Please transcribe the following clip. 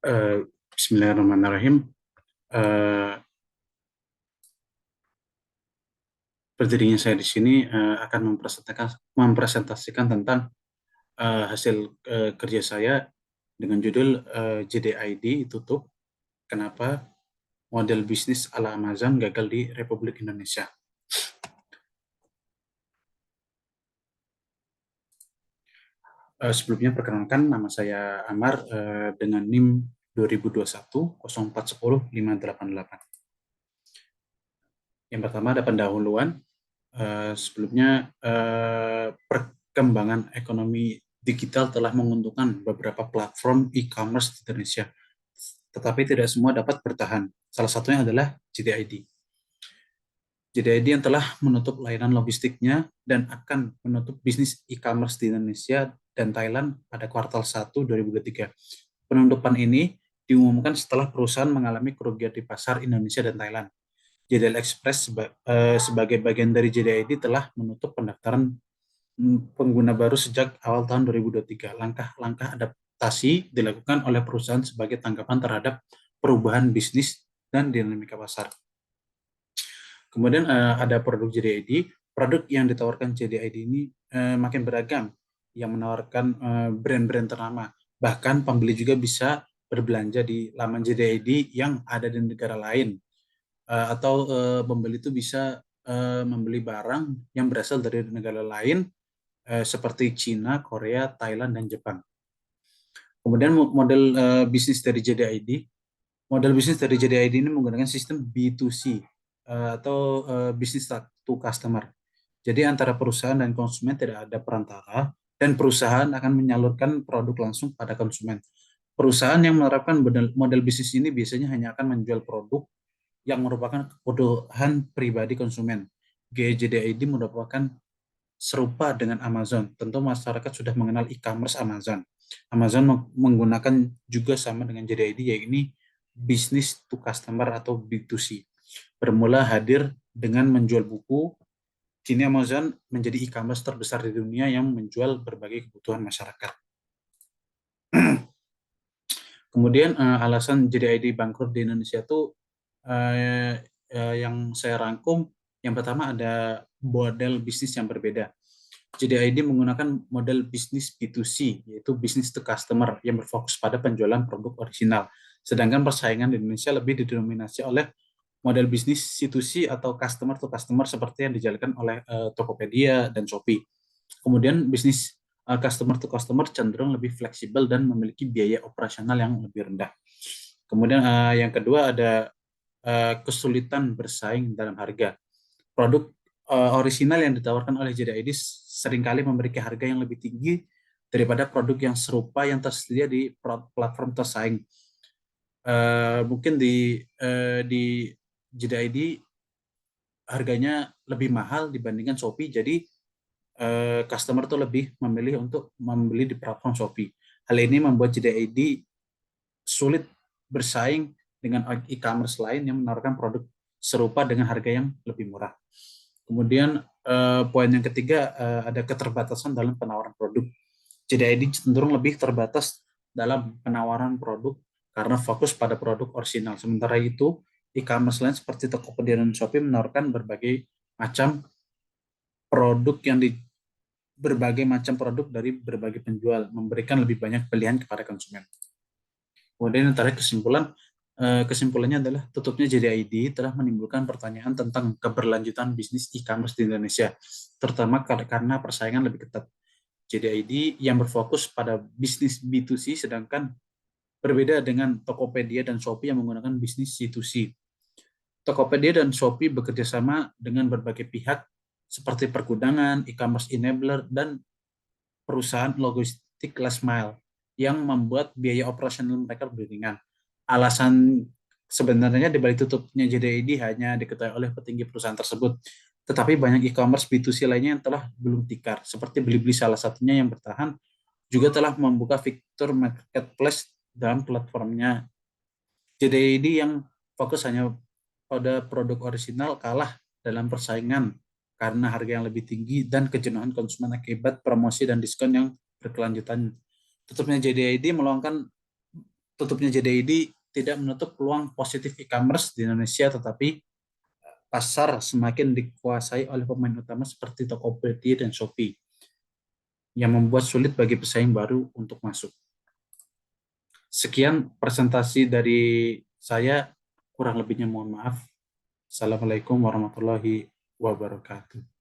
Bismillahirrahmanirrahim. Eh, Berdirinya saya di sini akan mempresentasikan tentang hasil kerja saya dengan judul JDID tutup. Kenapa model bisnis ala Amazon gagal di Republik Indonesia? Sebelumnya perkenalkan, nama saya Amar dengan NIM 2021 0410 588. Yang pertama ada pendahuluan. Sebelumnya perkembangan ekonomi digital telah menguntungkan beberapa platform e-commerce di Indonesia, tetapi tidak semua dapat bertahan. Salah satunya adalah JDID. JDID yang telah menutup layanan logistiknya dan akan menutup bisnis e-commerce di Indonesia dan Thailand pada kuartal 1 2023. Penutupan ini diumumkan setelah perusahaan mengalami kerugian di pasar Indonesia dan Thailand. JDL Express sebagai bagian dari JDID telah menutup pendaftaran pengguna baru sejak awal tahun 2023. Langkah-langkah adaptasi dilakukan oleh perusahaan sebagai tanggapan terhadap perubahan bisnis dan dinamika pasar. Kemudian ada produk JDID. Produk yang ditawarkan JDID ini makin beragam, yang menawarkan brand-brand ternama. Bahkan pembeli juga bisa berbelanja di laman JDID yang ada di negara lain. Atau pembeli itu bisa membeli barang yang berasal dari negara lain seperti Cina, Korea, Thailand, dan Jepang. Kemudian model model bisnis dari JDID ini menggunakan sistem B2C atau business to customer. Jadi antara perusahaan dan konsumen tidak ada perantara, dan perusahaan akan menyalurkan produk langsung pada konsumen. Perusahaan yang menerapkan model bisnis ini biasanya hanya akan menjual produk yang merupakan kebutuhan pribadi konsumen. JDID merupakan serupa dengan Amazon. Tentu masyarakat sudah mengenal e-commerce Amazon. Amazon menggunakan juga sama dengan JDID, yaitu business to customer atau B2C. Bermula hadir dengan menjual buku, kini Amazon menjadi e-commerce terbesar di dunia yang menjual berbagai kebutuhan masyarakat. Kemudian alasan JDID bangkrut di Indonesia itu yang saya rangkum, yang pertama ada model bisnis yang berbeda. JDID menggunakan model bisnis B2C, yaitu business to customer, yang berfokus pada penjualan produk original. Sedangkan persaingan di Indonesia lebih didominasi oleh model bisnis C2C atau customer to customer seperti yang dijalankan oleh Tokopedia dan Shopee. Kemudian bisnis customer to customer cenderung lebih fleksibel dan memiliki biaya operasional yang lebih rendah. Kemudian yang kedua ada kesulitan bersaing dalam harga. Produk original yang ditawarkan oleh JDID seringkali memiliki harga yang lebih tinggi daripada produk yang serupa yang tersedia di platform tersaing. Mungkin di JDID harganya lebih mahal dibandingkan Shopee, jadi customer tuh lebih memilih untuk membeli di platform Shopee. Hal ini membuat JDID sulit bersaing dengan e-commerce lain yang menawarkan produk serupa dengan harga yang lebih murah. Kemudian poin yang ketiga ada keterbatasan dalam penawaran produk. JDID cenderung lebih terbatas dalam penawaran produk karena fokus pada produk original. Sementara itu, e-commerce lain seperti Tokopedia dan Shopee menawarkan berbagai macam produk berbagai macam produk dari berbagai penjual, memberikan lebih banyak pilihan kepada konsumen. Kemudian yang terakhir kesimpulannya adalah tutupnya JDID telah menimbulkan pertanyaan tentang keberlanjutan bisnis e-commerce di Indonesia, terutama karena persaingan lebih ketat. JDID yang berfokus pada bisnis B2C, sedangkan berbeda dengan Tokopedia dan Shopee yang menggunakan bisnis C2C. Tokopedia dan Shopee bekerja sama dengan berbagai pihak seperti pergudangan, e-commerce enabler, dan perusahaan logistik last mile yang membuat biaya operasional mereka lebih ringan. Alasan sebenarnya di balik tutupnya JDID hanya diketahui oleh petinggi perusahaan tersebut, tetapi banyak e-commerce B2C lainnya yang telah belum tikar, seperti Blibli salah satunya yang bertahan, juga telah membuka fitur marketplace dalam platformnya. JDID yang fokus hanya pada produk original kalah dalam persaingan karena harga yang lebih tinggi dan kejenuhan konsumen akibat promosi dan diskon yang berkelanjutan. Tutupnya JDID tutupnya JDID tidak menutup peluang positif e-commerce di Indonesia, tetapi pasar semakin dikuasai oleh pemain utama seperti Tokopedia dan Shopee, yang membuat sulit bagi pesaing baru untuk masuk. Sekian presentasi dari saya, kurang lebihnya mohon maaf. Assalamualaikum warahmatullahi wabarakatuh.